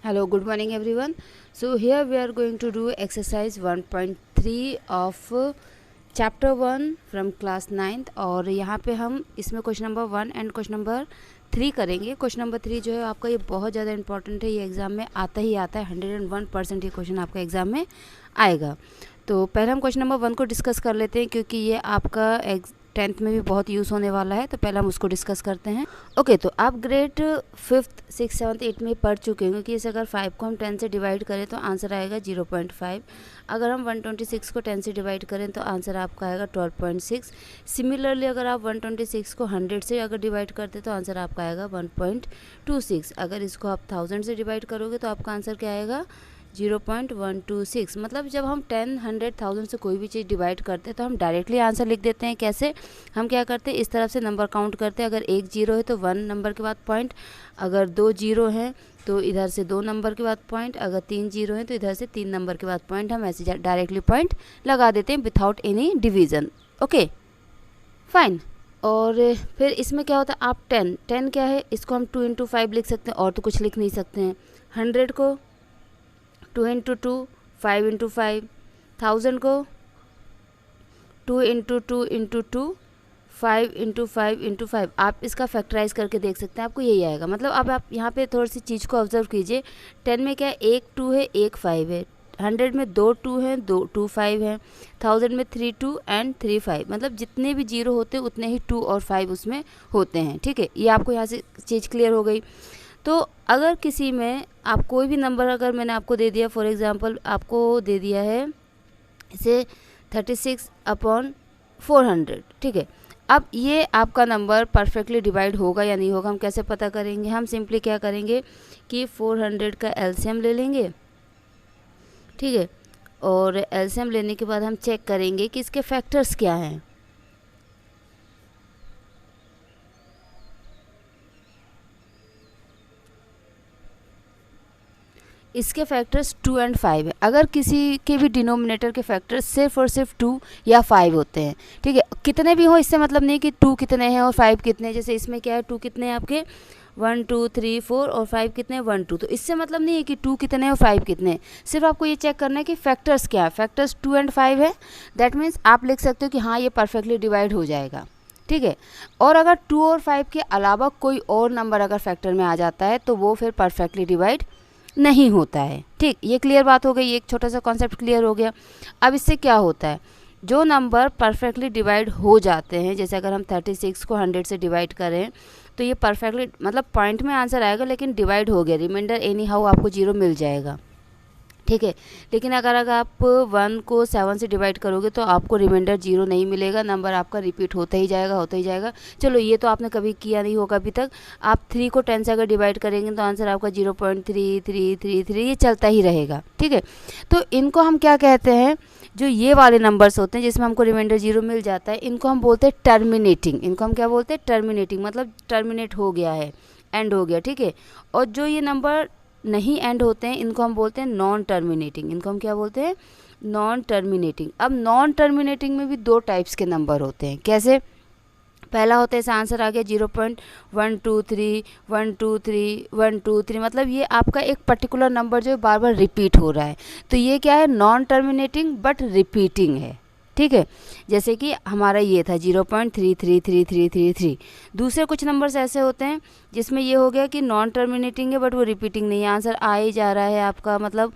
Hello, good morning everyone. So here we are going to do exercise 1.3 of chapter 1 from class 9th और यहाँ पे हम इसमें question number 1 and question number 3 करेंगे। Question number 3 जो है आपका ये बहुत ज़्यादा इंपॉर्टेंट है, ये एग्ज़ाम में आता ही आता है। 101% ये क्वेश्चन आपका एग्ज़ाम में आएगा। तो पहले हम क्वेश्चन नंबर 1 को डिस्कस कर लेते हैं क्योंकि ये आपका 10th में भी बहुत यूज़ होने वाला है। तो पहले हम उसको डिस्कस करते हैं। ओके, तो आप grade 5th 6th 7th 8th में पढ़ चुके होंगे कि इसे अगर 5 को हम 10 से डिवाइड करें तो आंसर आएगा 0.5। अगर हम 126 को 10 से डिवाइड करें तो आंसर आपका आएगा 12.6। सिमिलरली अगर आप 126 को 100 से अगर डिवाइड करते तो आंसर आपका आएगा 1.26। अगर इसको आप 1000 से डिवाइड करोगे तो आपका आंसर क्या आएगा 0.126। मतलब जब हम 10, 100, 1000 से कोई भी चीज़ डिवाइड करते हैं तो हम डायरेक्टली आंसर लिख देते हैं। कैसे? हम क्या करते हैं, इस तरफ से नंबर काउंट करते हैं। अगर एक जीरो है तो 1 नंबर के बाद पॉइंट, अगर 2 जीरो हैं तो इधर से 2 नंबर के बाद पॉइंट, अगर 3 जीरो हैं तो इधर से 3 नंबर के बाद पॉइंट। हम ऐसे डायरेक्टली पॉइंट लगा देते हैं without any division. Okay fine. और फिर इसमें क्या होता है, आप 10 क्या है, इसको हम 2 × 5 लिख सकते हैं और तो कुछ लिख नहीं सकते हैं। 100 को 2 × 2 5 × 5, 1000 को 2 × 2 × 2 5 × 5 × 5। आप इसका फैक्टराइज करके देख सकते हैं, आपको यही आएगा। मतलब अब आप यहाँ पे थोड़ी सी चीज़ को ऑब्जर्व कीजिए। 10 में क्या है, एक 2 है, एक 5 है। 100 में 2 2 हैं, 2 5 हैं। 1000 में 3 2 एंड 3 5। मतलब जितने भी जीरो होते हैं उतने ही 2 और 5 उसमें होते हैं। ठीक है, ये आपको यहाँ से चीज़ क्लियर हो गई। तो अगर किसी में आप कोई भी नंबर अगर मैंने आपको दे दिया, फॉर एग्ज़ाम्पल आपको दे दिया है इसे 36/400, ठीक है। अब ये आपका नंबर परफेक्टली डिवाइड होगा या नहीं होगा, हम कैसे पता करेंगे? हम सिंपली क्या करेंगे कि 400 का एलसीएम ले लेंगे, ठीक है। और एलसीएम लेने के बाद हम चेक करेंगे कि इसके फैक्टर्स क्या हैं। इसके फैक्टर्स 2 एंड 5 है। अगर किसी के भी डिनोमिनेटर के फैक्टर्स सिर्फ और सिर्फ 2 या 5 होते हैं, ठीक है, कितने भी हो इससे मतलब नहीं कि 2 कितने हैं और 5 कितने हैं। जैसे इसमें क्या है, 2 कितने हैं आपके 1 2 3 4 और 5 कितने हैं 1 2। तो इससे मतलब नहीं है कि 2 कितने हैं और 5 कितने हैं। सिर्फ आपको ये चेक करना है कि फैक्टर्स क्या है। फैक्टर्स 2 एंड 5 है, दैट मीन्स आप लिख सकते हो कि हाँ ये परफेक्टली डिवाइड हो जाएगा, ठीक है। और अगर 2 और 5 के अलावा कोई और नंबर अगर फैक्टर में आ जाता है तो वो फिर परफेक्टली डिवाइड नहीं होता है। ठीक, ये क्लियर बात हो गई, एक छोटा सा कॉन्सेप्ट क्लियर हो गया। अब इससे क्या होता है, जो नंबर परफेक्टली डिवाइड हो जाते हैं, जैसे अगर हम 36 को 100 से डिवाइड करें तो ये परफेक्टली मतलब पॉइंट में आंसर आएगा लेकिन डिवाइड हो गया, रिमाइंडर एनी हाउ आपको 0 मिल जाएगा, ठीक है। लेकिन अगर आप 1 को 7 से डिवाइड करोगे तो आपको रिमाइंडर 0 नहीं मिलेगा, नंबर आपका रिपीट होता ही जाएगा होता ही जाएगा। चलो ये तो आपने कभी किया नहीं होगा अभी तक। आप 3 को 10 से अगर डिवाइड करेंगे तो आंसर आपका 0.3333 ये चलता ही रहेगा, ठीक है। तो इनको हम क्या कहते हैं, जो ये वाले नंबर्स होते हैं जिसमें हमको रिमाइंडर 0 मिल जाता है, इनको हम बोलते हैं टर्मिनेटिंग। इनको हम क्या बोलते हैं, टर्मिनेटिंग। मतलब टर्मिनेट हो गया है, एंड हो गया, ठीक है। और जो ये नंबर नहीं एंड होते हैं इनको हम बोलते हैं नॉन टर्मिनेटिंग। इनको हम क्या बोलते हैं, नॉन टर्मिनेटिंग। अब नॉन टर्मिनेटिंग में भी 2 टाइप्स के नंबर होते हैं। कैसे? पहला होता है, इसे आंसर आ गया 0.123 123 123। मतलब ये आपका एक पर्टिकुलर नंबर जो है बार बार रिपीट हो रहा है, तो ये क्या है, नॉन टर्मिनेटिंग बट रिपीटिंग है, ठीक है। जैसे कि हमारा ये था 0.333333। दूसरे कुछ नंबर्स ऐसे होते हैं जिसमें ये हो गया कि नॉन टर्मिनेटिंग है बट वो रिपीटिंग नहीं है, आंसर आ ही जा रहा है आपका। मतलब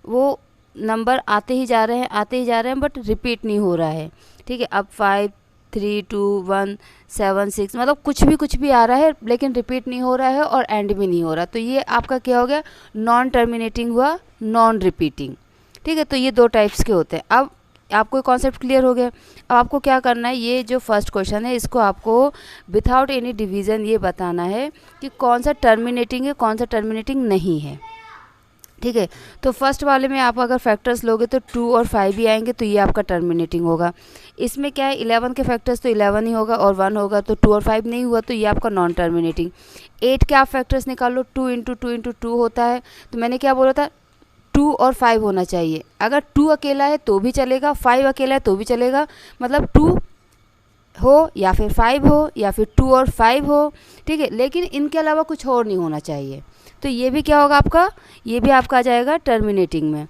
वो नंबर आते ही जा रहे हैं आते ही जा रहे हैं बट रिपीट नहीं हो रहा है, ठीक है। अब 5 3 2 1 7 6 मतलब कुछ भी आ रहा है लेकिन रिपीट नहीं हो रहा है और एंड भी नहीं हो रहा, तो ये आपका क्या हो गया, नॉन टर्मिनेटिंग हुआ, नॉन रिपीटिंग, ठीक है। तो ये 2 टाइप्स के होते हैं। अब आपको कॉन्सेप्ट क्लियर हो गया। अब आपको क्या करना है, ये जो फर्स्ट क्वेश्चन है इसको आपको विथआउट एनी डिवीज़न ये बताना है कि कौन सा टर्मिनेटिंग है कौन सा टर्मिनेटिंग नहीं है, ठीक है। तो फर्स्ट वाले में आप अगर फैक्टर्स लोगे तो 2 और 5 भी आएंगे, तो ये आपका टर्मिनेटिंग होगा। इसमें क्या है, 11 के फैक्टर्स तो 11 ही होगा और 1 होगा, तो 2 और 5 नहीं हुआ, तो ये आपका नॉन टर्मिनेटिंग। 8 के आप फैक्टर्स निकालो, 2 × 2 × 2 होता है, तो मैंने क्या बोला था, 2 और 5 होना चाहिए। अगर 2 अकेला है तो भी चलेगा, 5 अकेला है तो भी चलेगा। मतलब 2 हो या फिर 5 हो या फिर 2 और 5 हो, ठीक है। लेकिन इनके अलावा कुछ और नहीं होना चाहिए। तो ये भी क्या होगा आपका, ये भी आपका आ जाएगा टर्मिनेटिंग में।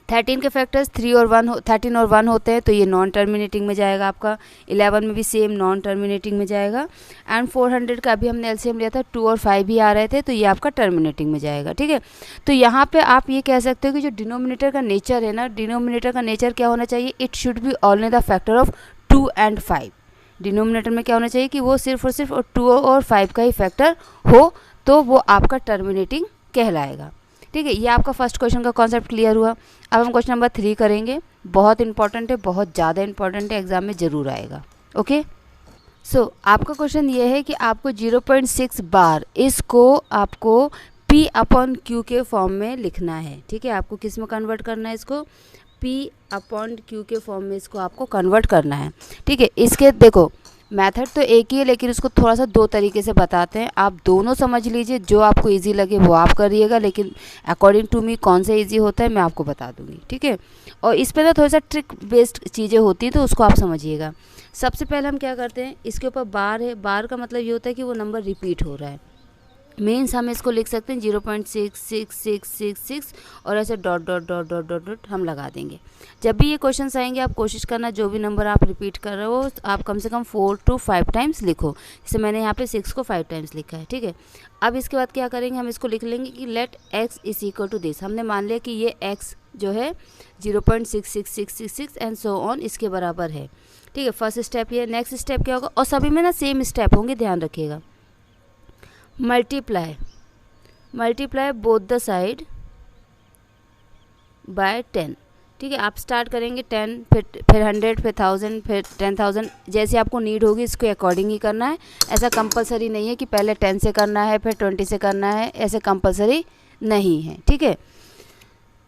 13 के फैक्टर्स 3 और 1 13 और 1 होते हैं, तो ये नॉन टर्मिनेटिंग में जाएगा आपका। 11 में भी सेम नॉन टर्मिनेटिंग में जाएगा। एंड 400 का अभी हमने एलसीएम लिया था, 2 और 5 भी आ रहे थे, तो ये आपका टर्मिनेटिंग में जाएगा। ठीक है, तो यहाँ पे आप ये कह सकते हो कि जो डिनोमिनेटर का नेचर है ना, डिनोमिनेटर का नेचर क्या होना चाहिए, it should be only the factor of 2 and 5। Denominator में क्या होना चाहिए कि वो सिर्फ और सिर्फ 2 और 5 का ही फैक्टर हो, तो वो आपका टर्मिनेटिंग कहलाएगा। ठीक है, ये आपका फर्स्ट क्वेश्चन का कॉन्सेप्ट क्लियर हुआ। अब हम क्वेश्चन नंबर 3 करेंगे। बहुत इंपॉर्टेंट है, बहुत ज़्यादा इंपॉर्टेंट है, एग्जाम में ज़रूर आएगा। ओके, सो आपका क्वेश्चन ये है कि आपको 0.6 बार इसको आपको P/Q के फॉर्म में लिखना है। ठीक है, आपको किस में कन्वर्ट करना है, इसको P/Q के फॉर्म में इसको आपको कन्वर्ट करना है। ठीक है, इसके देखो मेथड तो एक ही है, लेकिन उसको थोड़ा सा 2 तरीके से बताते हैं। आप दोनों समझ लीजिए, जो आपको इजी लगे वो आप करिएगा, लेकिन अकॉर्डिंग टू मी कौन सा इजी होता है मैं आपको बता दूंगी। ठीक है, और इस पर ना थोड़ा सा ट्रिक बेस्ड चीज़ें होती हैं, तो उसको आप समझिएगा। सबसे पहले हम क्या करते हैं, इसके ऊपर बार है, बार का मतलब ये होता है कि वो नंबर रिपीट हो रहा है। मीन्स हम इसको लिख सकते हैं 0.66666 और ऐसे dot dot dot dot dot dot हम लगा देंगे। जब भी ये क्वेश्चंस आएंगे आप कोशिश करना जो भी नंबर आप रिपीट कर रहे हो आप कम से कम 4 to 5 टाइम्स लिखो। जैसे मैंने यहाँ पे 6 को 5 टाइम्स लिखा है। ठीक है, अब इसके बाद क्या करेंगे, हम इसको लिख लेंगे कि let x is equal to this. हमने मान लिया कि ये x जो है 0.66666 एंड सो ऑन इसके बराबर है। ठीक है, फर्स्ट स्टेप ये। नेक्स्ट स्टेप क्या होगा, और सभी में ना सेम स्टेप होंगे, ध्यान रखिएगा। Multiply both the side by 10। ठीक है, आप स्टार्ट करेंगे 10, फिर 100, फिर 1000, फिर 10,000, जैसे आपको नीड होगी इसको अकॉर्डिंग ही करना है। ऐसा कंपलसरी नहीं है कि पहले 10 से करना है फिर 20 से करना है, ऐसे कंपलसरी नहीं है। ठीक है,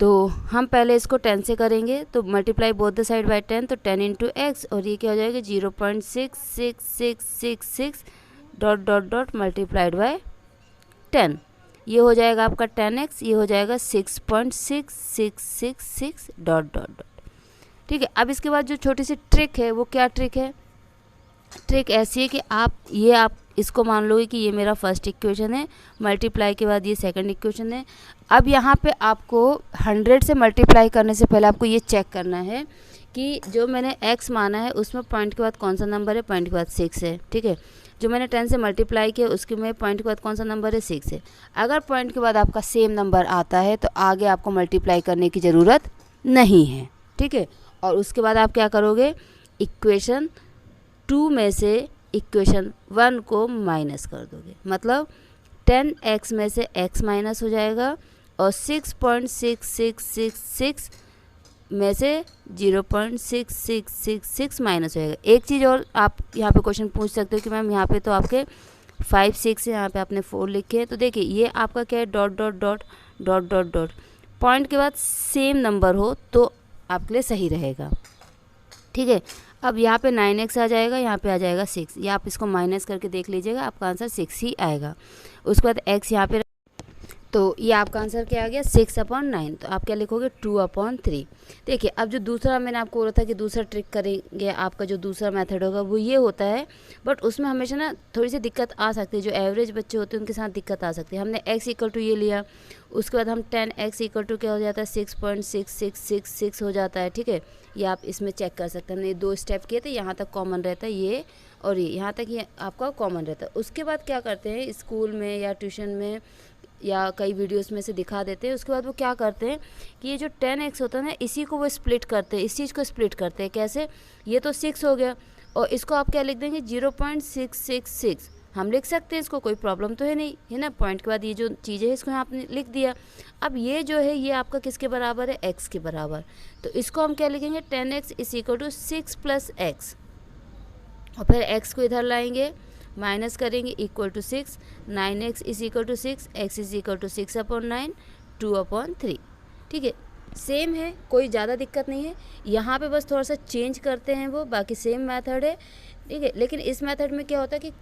तो हम पहले इसको 10 से करेंगे, तो multiply both the side by 10, तो 10 इंटू एक्स, और ये क्या हो जाएगा 0.6666 dot dot dot multiplied by 10। ये हो जाएगा आपका 10x, ये हो जाएगा 6.6666 डॉट डॉट डॉट। ठीक है, अब इसके बाद जो छोटी सी ट्रिक है वो क्या ट्रिक है, ट्रिक ऐसी है कि आप इसको मान लोगे कि ये मेरा फर्स्ट इक्वेशन है, मल्टीप्लाई के बाद ये सेकंड इक्वेशन है। अब यहाँ पे आपको 100 से मल्टीप्लाई करने से पहले आपको ये चेक करना है कि जो मैंने x माना है उसमें पॉइंट के बाद कौन सा नंबर है, पॉइंट के बाद 6 है। ठीक है, जो मैंने 10 से मल्टीप्लाई किया उसके में पॉइंट के बाद कौन सा नंबर है, 6 है। अगर पॉइंट के बाद आपका सेम नंबर आता है तो आगे आपको मल्टीप्लाई करने की ज़रूरत नहीं है। ठीक है, और उसके बाद आप क्या करोगे, इक्वेशन 2 में से इक्वेशन 1 को माइनस कर दोगे, मतलब 10x में से x माइनस हो जाएगा और 6.6666 में से 0.6666 माइनस हो जाएगा। एक चीज़ और आप यहाँ पे क्वेश्चन पूछ सकते हो कि मैम यहाँ पे तो आपके 5 6 है, यहाँ पे आपने 4 लिखे हैं, तो देखिए ये आपका क्या है, dot dot dot dot dot dot, point के बाद सेम नंबर हो तो आपके लिए सही रहेगा। ठीक है, अब यहाँ पे 9x आ जाएगा, यहाँ पे आ जाएगा 6, या आप इसको माइनस करके देख लीजिएगा, आपका आंसर 6 ही आएगा। उसके बाद x यहाँ पे, तो ये आपका आंसर क्या आ गया 6/9, तो आप क्या लिखोगे 2/3। देखिए, अब जो दूसरा मैंने आपको बोला था कि दूसरा ट्रिक करेंगे, आपका जो दूसरा मेथड होगा वो ये होता है, बट उसमें हमेशा ना थोड़ी सी दिक्कत आ सकती है, जो एवरेज बच्चे होते हैं उनके साथ दिक्कत आ सकती है। हमने x इक्वल टू ये लिया, उसके बाद हम 10x इक्वल टू क्या हो जाता है 6.6666 हो जाता है। ठीक है, ये आप इसमें चेक कर सकते हैं। हमने 2 स्टेप किए थे, यहाँ तक कॉमन रहता है ये, और ये यहाँ तक ये आपका कॉमन रहता है। उसके बाद क्या करते हैं, स्कूल में या ट्यूशन में या कई वीडियोस में से दिखा देते हैं, उसके बाद वो क्या करते हैं कि ये जो 10x होता है ना, इसी को वो स्प्लिट करते हैं, इस चीज़ को स्प्लिट करते हैं। कैसे, ये तो 6 हो गया और इसको आप क्या लिख देंगे 0.666, हम लिख सकते हैं, इसको कोई प्रॉब्लम तो है नहीं, है ना। पॉइंट के बाद ये जो चीज़ है इसको आपने लिख दिया। अब ये जो है ये आपका किसके बराबर है, x के बराबर, तो इसको हम क्या लिखेंगे 10x is equal to 6 + x, और फिर x को इधर लाएंगे, माइनस करेंगे, equal to 6, 9x is equal to 6, x is equal to 6/9, 2/3। ठीक है, सेम है, कोई ज़्यादा दिक्कत नहीं है। यहाँ पे बस थोड़ा सा चेंज करते हैं वो, बाकी सेम मेथड है। ठीक है, लेकिन इस मेथड में क्या होता है कि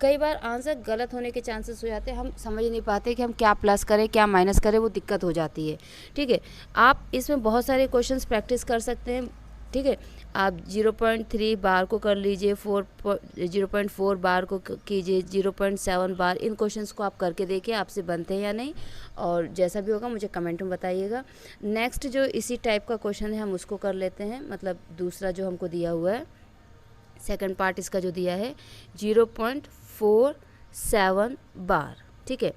कई बार आंसर गलत होने के चांसेस हो जाते हैं, हम समझ नहीं पाते कि हम क्या प्लस करें क्या माइनस करें, वो दिक्कत हो जाती है। ठीक है, आप इसमें बहुत सारे क्वेश्चंस प्रैक्टिस कर सकते हैं, ठीक है। आप 0.3 बार को कर लीजिए, 0.4 बार को कीजिए, 0.7 बार, इन क्वेश्चंस को आप करके देखिए आपसे बनते हैं या नहीं, और जैसा भी होगा मुझे कमेंट में बताइएगा। नेक्स्ट जो इसी टाइप का क्वेश्चन है हम उसको कर लेते हैं, मतलब दूसरा जो हमको दिया हुआ है, सेकंड पार्ट इसका जो दिया है 0.47 बार, ठीक है।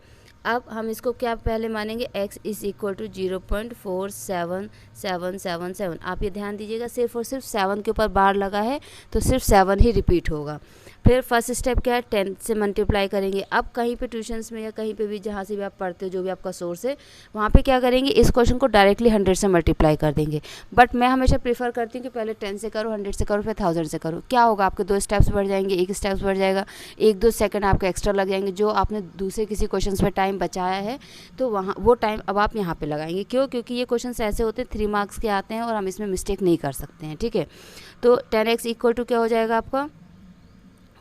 अब हम इसको क्या पहले मानेंगे, x इज़ इक्वल टू 0.47777। आप ये ध्यान दीजिएगा, सिर्फ और सिर्फ 7 के ऊपर बार लगा है तो सिर्फ 7 ही रिपीट होगा। फिर फर्स्ट स्टेप क्या है, 10 से मल्टीप्लाई करेंगे। अब कहीं पे ट्यूशन्स में या कहीं पे भी जहाँ से भी आप पढ़ते हो, जो भी आपका सोर्स है, वहाँ पे क्या करेंगे, इस क्वेश्चन को डायरेक्टली 100 से मल्टीप्लाई कर देंगे। बट मैं हमेशा प्रीफर करती हूँ कि पहले 10 से करो, 100 से करो, फिर 1000 से करो। क्या होगा, आपके 2 स्टेप्स बढ़ जाएंगे, 1 स्टेप्स बढ़ जाएगा, 1-2 सेकंड आपके एक्स्ट्रा लग जाएंगे। जो आपने दूसरे किसी क्वेश्चन में टाइम बचाया है तो वहाँ वो टाइम अब आप यहाँ पे लगाएंगे। क्यों? क्योंकि ये क्वेश्चन ऐसे होते हैं 3 मार्क्स के आते हैं और हम इसमें मिस्टेक नहीं कर सकते हैं, ठीक है। तो 10x इक्वल टू क्या हो जाएगा आपका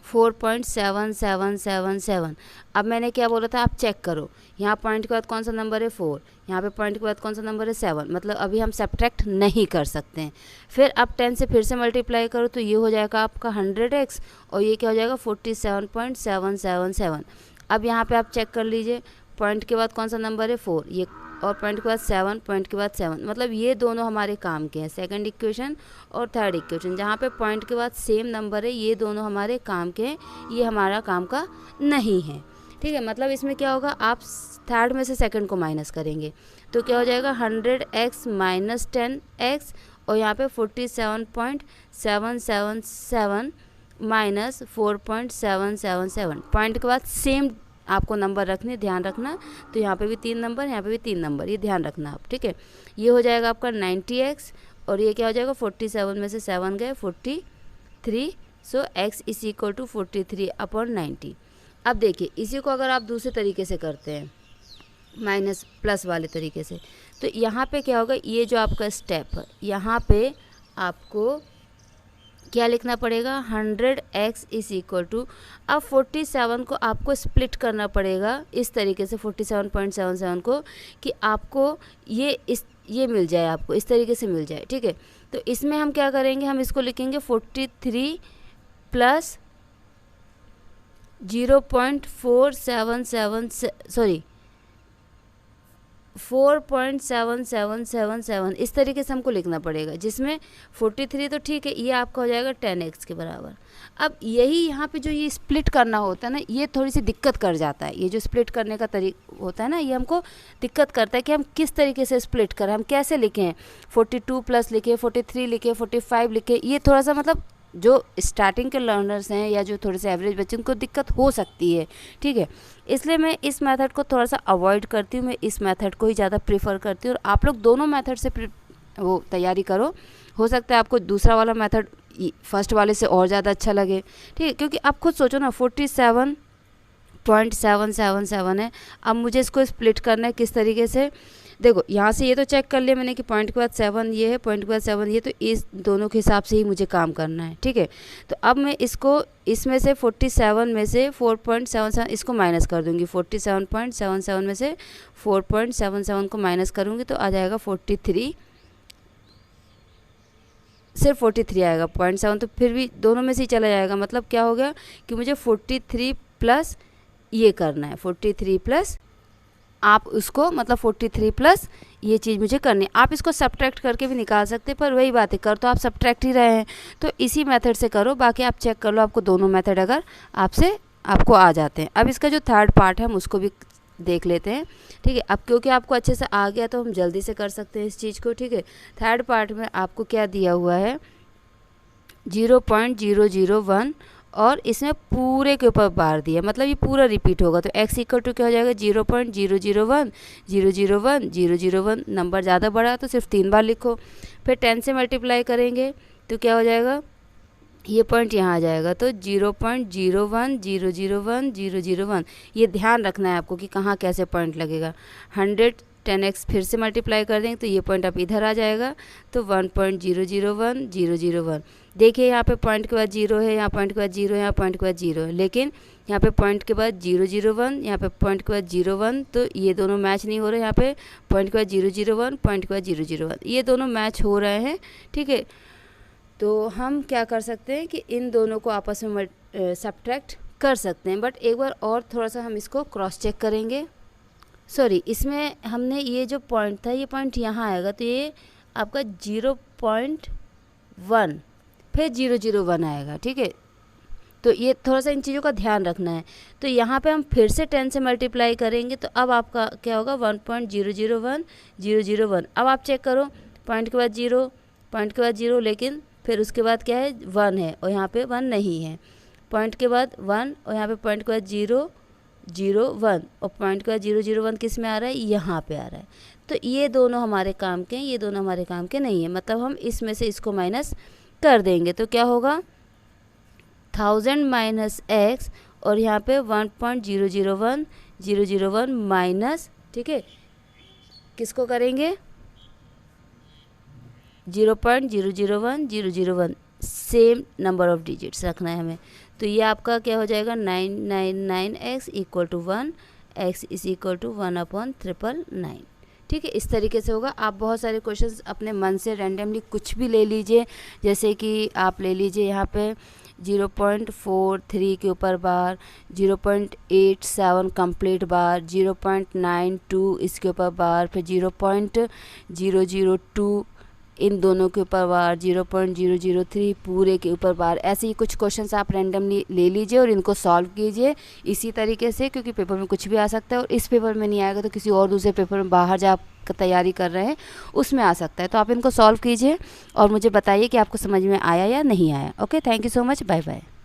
4.7777। अब मैंने क्या बोला था, आप चेक करो, यहाँ पॉइंट के बाद कौन सा नंबर है 4, यहाँ पे पॉइंट के बाद कौन सा नंबर है 7, मतलब अभी हम सब्ट्रैक्ट नहीं कर सकते हैं। फिर आप 10 से फिर से मल्टीप्लाई करो तो ये हो जाएगा आपका 100x और ये क्या हो जाएगा 47.777। अब यहाँ पे आप चेक कर लीजिए, पॉइंट के बाद कौन सा नंबर है 4, ये, और पॉइंट के बाद 7, पॉइंट के बाद 7, मतलब ये दोनों हमारे काम के हैं, सेकंड इक्वेशन और थर्ड इक्वेशन। जहाँ पे पॉइंट के बाद सेम नंबर है, ये दोनों हमारे काम के हैं, ये हमारा काम का नहीं है, ठीक है। मतलब इसमें क्या होगा, आप थर्ड में से सेकंड को माइनस करेंगे तो क्या हो जाएगा 100x माइनस 10x, और यहाँ पे 47.777 माइनस 4.777। पॉइंट के बाद सेम आपको नंबर रखने, ध्यान रखना, तो यहाँ पे भी 3 नंबर, यहाँ पे भी 3 नंबर, ये ध्यान रखना आप, ठीक है। ये हो जाएगा आपका 90x और ये क्या हो जाएगा 47 में से 7 गए 43, सो x इज इक्वल टू 43/90। अब देखिए इसी को अगर आप दूसरे तरीके से करते हैं, माइनस प्लस वाले तरीके से, तो यहाँ पे क्या होगा, ये जो आपका स्टेप है, यहाँ पे आपको क्या लिखना पड़ेगा 100x इज इक्वल टू, अब 47 को आपको स्प्लिट करना पड़ेगा इस तरीके से 47.77 को, कि आपको ये मिल जाए, आपको इस तरीके से मिल जाए, ठीक है। तो इसमें हम क्या करेंगे, हम इसको लिखेंगे 43 प्लस 4.7777, इस तरीके से हमको लिखना पड़ेगा, जिसमें 43 तो ठीक है, ये आपका हो जाएगा 10x के बराबर। अब यही यहाँ पे जो ये स्प्लिट करना होता है ना, ये थोड़ी सी दिक्कत कर जाता है। ये जो स्प्लिट करने का तरीका होता है ना, ये हमको दिक्कत करता है कि हम किस तरीके से स्प्लिट करें, हम कैसे लिखें, 42 प्लस लिखे, 43 लिखे, 45 लिखे, ये थोड़ा सा मतलब जो स्टार्टिंग के लर्नर्स हैं या जो थोड़े से एवरेज बच्चे, उनको दिक्कत हो सकती है, ठीक है। इसलिए मैं इस मेथड को थोड़ा सा अवॉइड करती हूँ, मैं इस मेथड को ही ज़्यादा प्रीफर करती हूँ। और आप लोग दोनों मेथड से वो तैयारी करो, हो सकता है आपको दूसरा वाला मेथड फर्स्ट वाले से और ज़्यादा अच्छा लगे, ठीक है। क्योंकि आप खुद सोचो ना 47.777 है, अब मुझे इसको स्प्लिट करना है किस तरीके से। देखो यहाँ से ये तो चेक कर लिया मैंने कि पॉइंट के बाद 7 ये है, पॉइंट के बाद 7 ये, तो इस दोनों के हिसाब से ही मुझे काम करना है, ठीक है। तो अब मैं इसको इसमें से 47 में से 4.77 इसको माइनस कर दूंगी, 47.77 में से 4.77 को माइनस करूँगी तो आ जाएगा 43, सिर्फ 43 आएगा, 0.7 तो फिर भी दोनों में से ही चला जाएगा। मतलब क्या हो गया कि मुझे 43 प्लस ये करना है, 43 प्लस आप उसको, मतलब 43 प्लस ये चीज़ मुझे करनी है। आप इसको सब्ट्रैक्ट करके भी निकाल सकते हैं, पर वही बात है, कर तो आप सब्ट्रैक्ट ही रहे हैं, तो इसी मेथड से करो। बाकी आप चेक कर लो, आपको दोनों मेथड अगर आपको आ जाते हैं। अब इसका जो थर्ड पार्ट है हम उसको भी देख लेते हैं, ठीक है। अब क्योंकि आपको अच्छे से आ गया तो हम जल्दी से कर सकते हैं इस चीज़ को, ठीक है। थर्ड पार्ट में आपको क्या दिया हुआ है 0.001 और इसमें पूरे के ऊपर बार दिया, मतलब ये पूरा रिपीट होगा। तो x इक्वल टू क्या हो जाएगा 0.001 001 001, नंबर ज़्यादा बड़ा तो सिर्फ 3 बार लिखो। फिर 10 से मल्टीप्लाई करेंगे तो क्या हो जाएगा, ये पॉइंट यहाँ आ जाएगा, तो 0.01 001 001, ये ध्यान रखना है आपको कि कहाँ कैसे पॉइंट लगेगा। 100 10x फिर से मल्टीप्लाई कर देंगे तो ये पॉइंट अब इधर आ जाएगा, तो 1.001 001। देखिए यहाँ पे पॉइंट के बाद 0 है, यहाँ पॉइंट के बाद 0 है, यहाँ पॉइंट के बाद 0 है, लेकिन यहाँ पे पॉइंट के बाद 001, यहाँ पे पॉइंट के बाद 01, तो ये दोनों मैच नहीं हो रहे। यहाँ पे पॉइंट के बाद 001, पॉइंट के बाद 001, ये दोनों मैच हो रहे हैं, ठीक है। तो हम क्या कर सकते हैं कि इन दोनों को आपस में सब्ट्रैक्ट कर सकते हैं, बट एक बार और थोड़ा सा हम इसको क्रॉस चेक करेंगे। सॉरी, इसमें हमने ये जो पॉइंट था, ये पॉइंट यहाँ आएगा, तो ये आपका 0.1 फिर 001 आएगा, ठीक है। तो ये थोड़ा सा इन चीज़ों का ध्यान रखना है। तो यहाँ पे हम फिर से 10 से मल्टीप्लाई करेंगे, तो अब आपका क्या होगा 1.001001। अब आप चेक करो, पॉइंट के बाद 0, पॉइंट के बाद 0, लेकिन फिर उसके बाद क्या है 1 है और यहाँ पे 1 नहीं है। पॉइंट के बाद 1 और यहाँ पे पॉइंट के बाद 001 और पॉइंट के बाद 001 किस में आ रहा है, यहाँ पे आ रहा है। तो ये दोनों हमारे काम के हैं, ये दोनों हमारे काम के नहीं है, मतलब हम इसमें से इसको माइनस कर देंगे। तो क्या होगा 1000 माइनस x और यहाँ पे 1.001001 माइनस, ठीक है, किसको करेंगे 0.001001, सेम नंबर ऑफ डिजिट्स रखना है हमें। तो ये आपका क्या हो जाएगा 999x equal to 1, x is equal to 1/999, ठीक है। इस तरीके से होगा। आप बहुत सारे क्वेश्चंस अपने मन से रैंडमली कुछ भी ले लीजिए, जैसे कि आप ले लीजिए यहाँ पे 0.43 के ऊपर बार, 0.87 कंप्लीट बार, 0.92 इसके ऊपर बार, फिर 0.002 इन दोनों के ऊपर बार, 0.003 पूरे के ऊपर बार। ऐसे ही कुछ क्वेश्चंस आप रैंडमली ले लीजिए और इनको सॉल्व कीजिए इसी तरीके से, क्योंकि पेपर में कुछ भी आ सकता है और इस पेपर में नहीं आएगा तो किसी और दूसरे पेपर में बाहर जा तैयारी कर रहे हैं उसमें आ सकता है। तो आप इनको सॉल्व कीजिए और मुझे बताइए कि आपको समझ में आया या नहीं आया। Okay, thank you so much, bye bye.